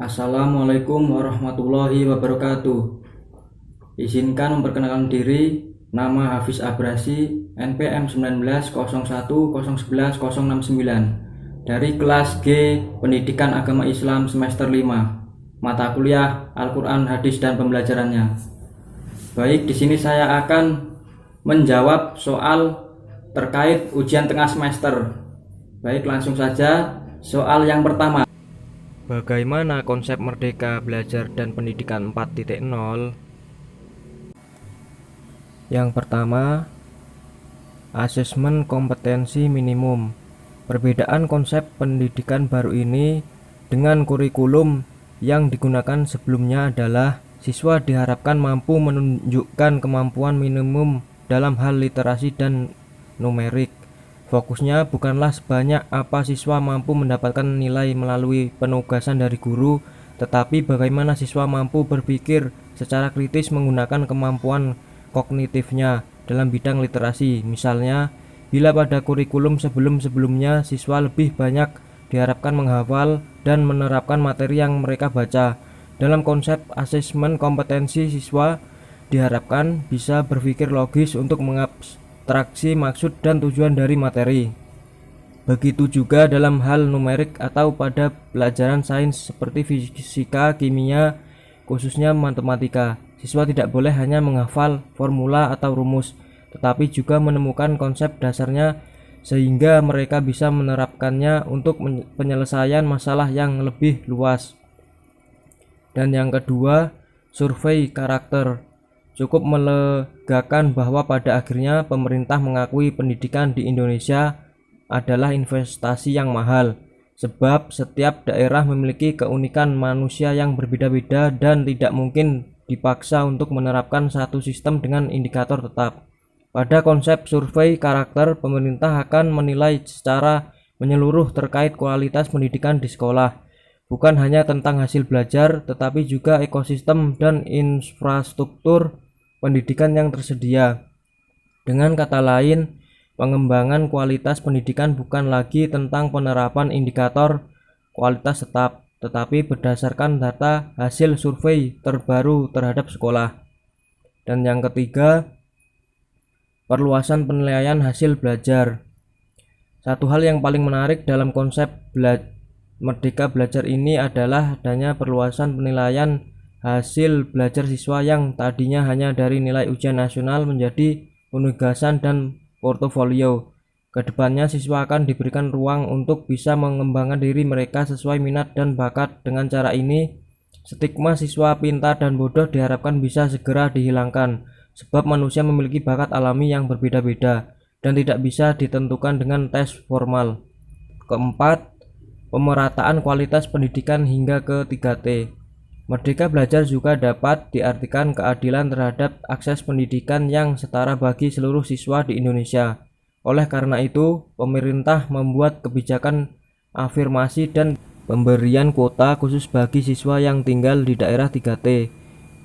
Assalamualaikum warahmatullahi wabarakatuh. Izinkan memperkenalkan diri. Nama Hafiz Abrasi, NPM 1901011069 dari kelas G Pendidikan Agama Islam semester 5, mata kuliah Al-Quran, Hadis dan Pembelajarannya. Baik, di sini saya akan menjawab soal terkait ujian tengah semester. Baik, langsung saja soal yang pertama. Bagaimana konsep Merdeka Belajar dan Pendidikan 4.0? Yang pertama, asesmen kompetensi minimum. Perbedaan konsep pendidikan baru ini dengan kurikulum yang digunakan sebelumnya adalah siswa diharapkan mampu menunjukkan kemampuan minimum dalam hal literasi dan numerik. Fokusnya bukanlah sebanyak apa siswa mampu mendapatkan nilai melalui penugasan dari guru, tetapi bagaimana siswa mampu berpikir secara kritis menggunakan kemampuan kognitifnya dalam bidang literasi. Misalnya, bila pada kurikulum sebelum-sebelumnya siswa lebih banyak diharapkan menghafal dan menerapkan materi yang mereka baca, dalam konsep asesmen kompetensi siswa diharapkan bisa berpikir logis untuk mengabstraksi maksud dan tujuan dari materi. Begitu juga dalam hal numerik atau pada pelajaran sains seperti fisika, kimia, khususnya matematika. Siswa tidak boleh hanya menghafal formula atau rumus, tetapi juga menemukan konsep dasarnya sehingga mereka bisa menerapkannya untuk penyelesaian masalah yang lebih luas. Dan yang kedua, survei karakter. Cukup melegakan bahwa pada akhirnya pemerintah mengakui pendidikan di Indonesia adalah investasi yang mahal, sebab setiap daerah memiliki keunikan manusia yang berbeda-beda dan tidak mungkin dipaksa untuk menerapkan satu sistem dengan indikator tetap. Pada konsep survei karakter, pemerintah akan menilai secara menyeluruh terkait kualitas pendidikan di sekolah, bukan hanya tentang hasil belajar, tetapi juga ekosistem dan infrastruktur pendidikan yang tersedia. Dengan kata lain, pengembangan kualitas pendidikan bukan lagi tentang penerapan indikator kualitas tetap, tetapi berdasarkan data hasil survei terbaru terhadap sekolah. Dan yang ketiga, perluasan penilaian hasil belajar. Satu hal yang paling menarik dalam konsep Merdeka Belajar ini adalah adanya perluasan penilaian hasil belajar siswa yang tadinya hanya dari nilai ujian nasional menjadi penugasan dan portofolio. Kedepannya siswa akan diberikan ruang untuk bisa mengembangkan diri mereka sesuai minat dan bakat. Dengan cara ini, stigma siswa pintar dan bodoh diharapkan bisa segera dihilangkan, sebab manusia memiliki bakat alami yang berbeda-beda dan tidak bisa ditentukan dengan tes formal. Keempat, pemerataan kualitas pendidikan hingga ke 3T. Merdeka Belajar juga dapat diartikan keadilan terhadap akses pendidikan yang setara bagi seluruh siswa di Indonesia. Oleh karena itu, pemerintah membuat kebijakan afirmasi dan pemberian kuota khusus bagi siswa yang tinggal di daerah 3T.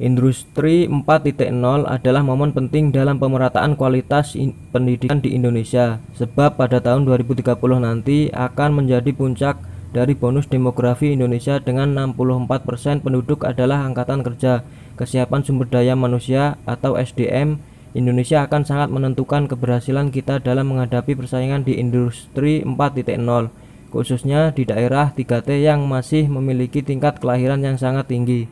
Industri 4.0 adalah momen penting dalam pemerataan kualitas pendidikan di Indonesia, sebab pada tahun 2030 nanti akan menjadi puncak dari bonus demografi Indonesia dengan 64% penduduk adalah angkatan kerja. Kesiapan sumber daya manusia atau SDM Indonesia akan sangat menentukan keberhasilan kita dalam menghadapi persaingan di industri 4.0, khususnya di daerah 3T yang masih memiliki tingkat kelahiran yang sangat tinggi.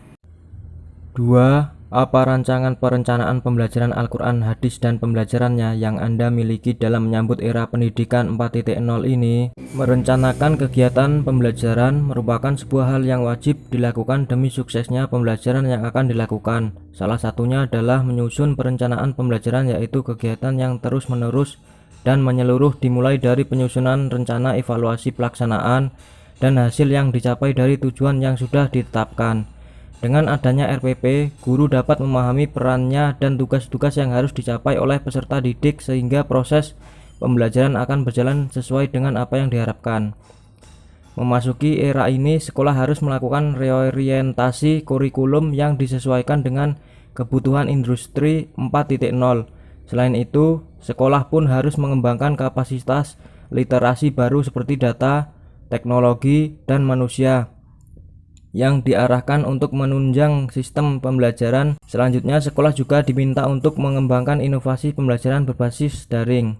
2. Apa rancangan perencanaan pembelajaran Al-Quran, Hadis, dan pembelajarannya yang Anda miliki dalam menyambut era pendidikan 4.0 ini? Merencanakan kegiatan pembelajaran merupakan sebuah hal yang wajib dilakukan demi suksesnya pembelajaran yang akan dilakukan. Salah satunya adalah menyusun perencanaan pembelajaran, yaitu kegiatan yang terus-menerus dan menyeluruh dimulai dari penyusunan rencana evaluasi pelaksanaan dan hasil yang dicapai dari tujuan yang sudah ditetapkan. Dengan adanya RPP, guru dapat memahami perannya dan tugas-tugas yang harus dicapai oleh peserta didik sehingga proses pembelajaran akan berjalan sesuai dengan apa yang diharapkan. Memasuki era ini, sekolah harus melakukan reorientasi kurikulum yang disesuaikan dengan kebutuhan industri 4.0. Selain itu, sekolah pun harus mengembangkan kapasitas literasi baru seperti data, teknologi, dan manusia. yang diarahkan untuk menunjang sistem pembelajaran. Selanjutnya, sekolah juga diminta untuk mengembangkan inovasi pembelajaran berbasis daring.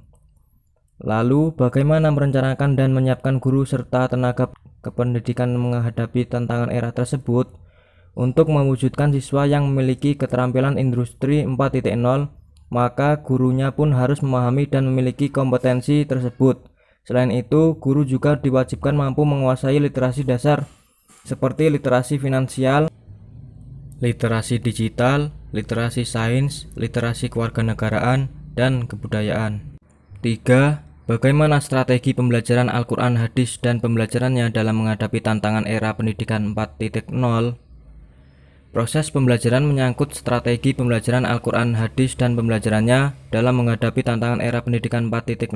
Lalu, bagaimana merencanakan dan menyiapkan guru serta tenaga kependidikan menghadapi tantangan era tersebut? Untuk mewujudkan siswa yang memiliki keterampilan industri 4.0, maka gurunya pun harus memahami dan memiliki kompetensi tersebut. Selain itu, guru juga diwajibkan mampu menguasai literasi dasar seperti literasi finansial, literasi digital, literasi sains, literasi kewarganegaraan, dan kebudayaan. 3. Bagaimana strategi pembelajaran Al-Quran Hadis dan pembelajarannya dalam menghadapi tantangan era pendidikan 4.0? Proses pembelajaran menyangkut strategi pembelajaran Al-Quran Hadis dan pembelajarannya dalam menghadapi tantangan era pendidikan 4.0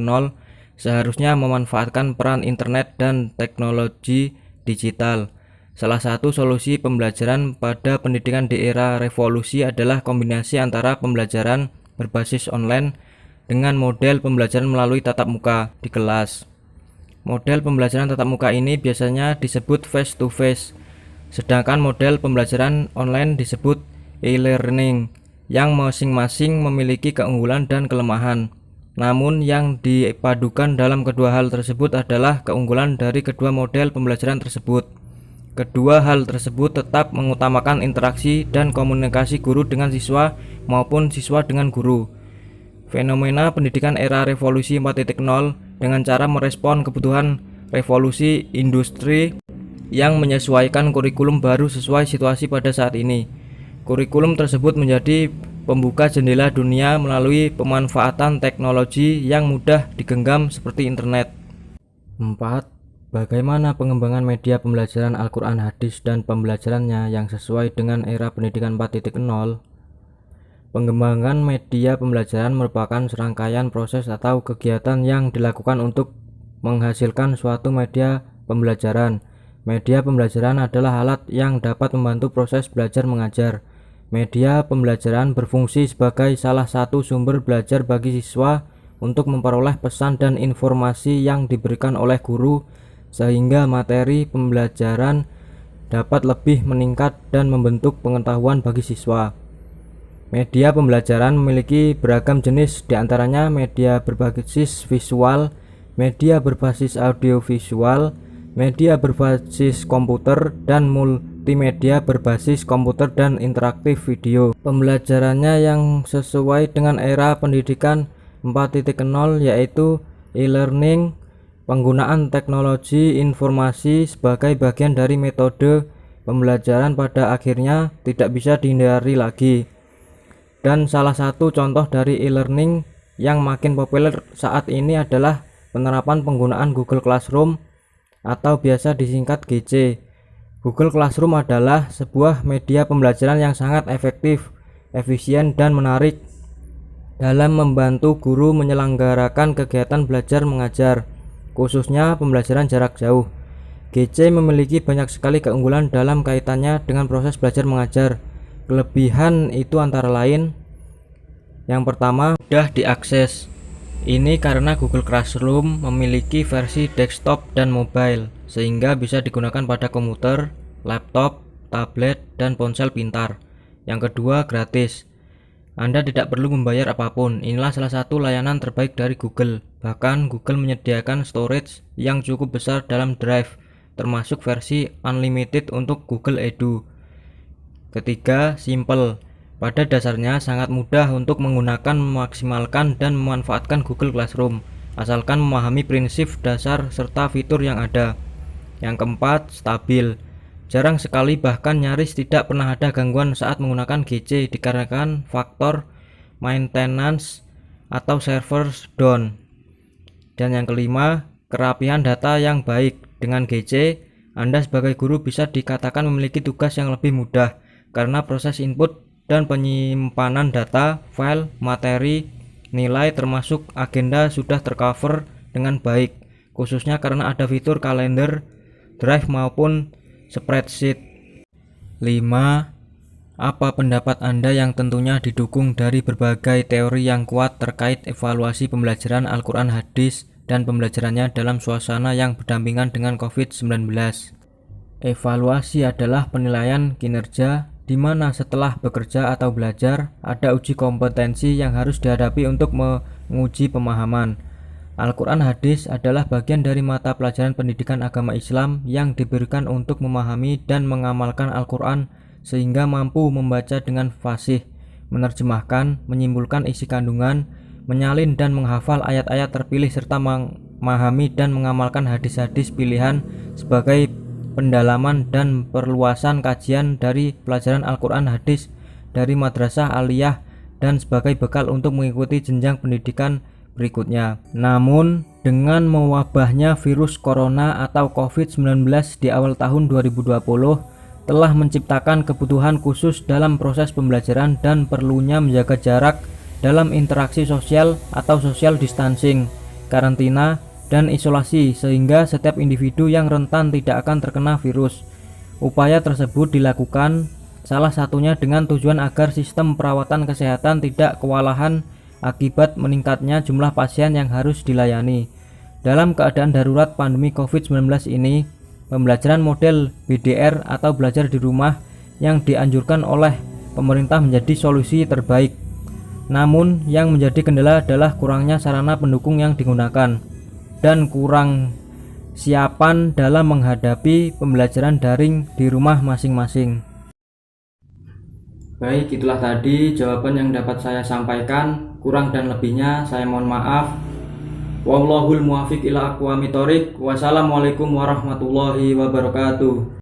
seharusnya memanfaatkan peran internet dan teknologi digital. Salah satu solusi pembelajaran pada pendidikan di era revolusi adalah kombinasi antara pembelajaran berbasis online dengan model pembelajaran melalui tatap muka di kelas. Model pembelajaran tatap muka ini biasanya disebut face-to-face, sedangkan model pembelajaran online disebut e-learning, yang masing-masing memiliki keunggulan dan kelemahan. Namun yang dipadukan dalam kedua hal tersebut adalah keunggulan dari kedua model pembelajaran tersebut. Kedua hal tersebut tetap mengutamakan interaksi dan komunikasi guru dengan siswa maupun siswa dengan guru. Fenomena pendidikan era revolusi 4.0 dengan cara merespon kebutuhan revolusi industri yang menyesuaikan kurikulum baru sesuai situasi pada saat ini. Kurikulum tersebut menjadi pembuka jendela dunia melalui pemanfaatan teknologi yang mudah digenggam seperti internet. 4. Bagaimana pengembangan media pembelajaran Al-Quran Hadis dan pembelajarannya yang sesuai dengan era pendidikan 4.0? Pengembangan media pembelajaran merupakan serangkaian proses atau kegiatan yang dilakukan untuk menghasilkan suatu media pembelajaran. Media pembelajaran adalah alat yang dapat membantu proses belajar mengajar. Media pembelajaran berfungsi sebagai salah satu sumber belajar bagi siswa untuk memperoleh pesan dan informasi yang diberikan oleh guru, sehingga materi pembelajaran dapat lebih meningkat dan membentuk pengetahuan bagi siswa. Media pembelajaran memiliki beragam jenis, diantaranya media berbasis visual, media berbasis audiovisual, media berbasis komputer, dan multimedia berbasis komputer dan interaktif video. Pembelajarannya yang sesuai dengan era pendidikan 4.0 yaitu e-learning, penggunaan teknologi informasi sebagai bagian dari metode pembelajaran pada akhirnya tidak bisa dihindari lagi. Dan salah satu contoh dari e-learning yang makin populer saat ini adalah penerapan penggunaan Google Classroom atau biasa disingkat GC. Google Classroom adalah sebuah media pembelajaran yang sangat efektif, efisien, dan menarik dalam membantu guru menyelenggarakan kegiatan belajar mengajar, khususnya pembelajaran jarak jauh. GC memiliki banyak sekali keunggulan dalam kaitannya dengan proses belajar mengajar. Kelebihan itu antara lain: yang pertama, mudah diakses. Ini karena Google Classroom memiliki versi desktop dan mobile, sehingga bisa digunakan pada komputer, laptop, tablet, dan ponsel pintar. Yang kedua, gratis. Anda tidak perlu membayar apapun. Inilah salah satu layanan terbaik dari Google. Bahkan Google menyediakan storage yang cukup besar dalam Drive, termasuk versi unlimited untuk Google Edu. Ketiga, simple. Pada dasarnya sangat mudah untuk menggunakan, memaksimalkan, dan memanfaatkan Google Classroom, asalkan memahami prinsip dasar serta fitur yang ada. Yang keempat, stabil. Jarang sekali bahkan nyaris tidak pernah ada gangguan saat menggunakan GC dikarenakan faktor maintenance atau server down. Dan yang kelima, kerapihan data yang baik. Dengan GC, Anda sebagai guru bisa dikatakan memiliki tugas yang lebih mudah, karena proses input dan penyimpanan data, file, materi, nilai termasuk agenda sudah tercover dengan baik, khususnya karena ada fitur kalender, drive maupun spreadsheet. 5. Apa pendapat Anda yang tentunya didukung dari berbagai teori yang kuat terkait evaluasi pembelajaran Al-Quran Hadis dan pembelajarannya dalam suasana yang berdampingan dengan COVID-19? Evaluasi adalah penilaian kinerja di mana setelah bekerja atau belajar ada uji kompetensi yang harus dihadapi untuk menguji pemahaman. Al-Quran Hadis adalah bagian dari mata pelajaran pendidikan agama Islam yang diberikan untuk memahami dan mengamalkan Al-Quran sehingga mampu membaca dengan fasih, menerjemahkan, menyimpulkan isi kandungan, menyalin dan menghafal ayat-ayat terpilih serta memahami dan mengamalkan hadis-hadis pilihan sebagai pendalaman dan perluasan kajian dari pelajaran Al-Quran Hadis dari madrasah aliyah dan sebagai bekal untuk mengikuti jenjang pendidikan berikutnya. Namun, dengan mewabahnya virus corona atau COVID-19 di awal tahun 2020 telah menciptakan kebutuhan khusus dalam proses pembelajaran dan perlunya menjaga jarak dalam interaksi sosial atau social distancing, karantina, dan isolasi sehingga setiap individu yang rentan tidak akan terkena virus. Upaya tersebut dilakukan salah satunya dengan tujuan agar sistem perawatan kesehatan tidak kewalahan akibat meningkatnya jumlah pasien yang harus dilayani. Dalam keadaan darurat pandemi COVID-19 ini, pembelajaran model BDR atau belajar di rumah yang dianjurkan oleh pemerintah menjadi solusi terbaik. Namun, yang menjadi kendala adalah kurangnya sarana pendukung yang digunakan dan kurang siapan dalam menghadapi pembelajaran daring di rumah masing-masing. Baik, itulah tadi jawaban yang dapat saya sampaikan. Kurang dan lebihnya saya mohon maaf. Wallahul muwaffiq ila aqwamit thoriq. Wassalamualaikum warahmatullahi wabarakatuh.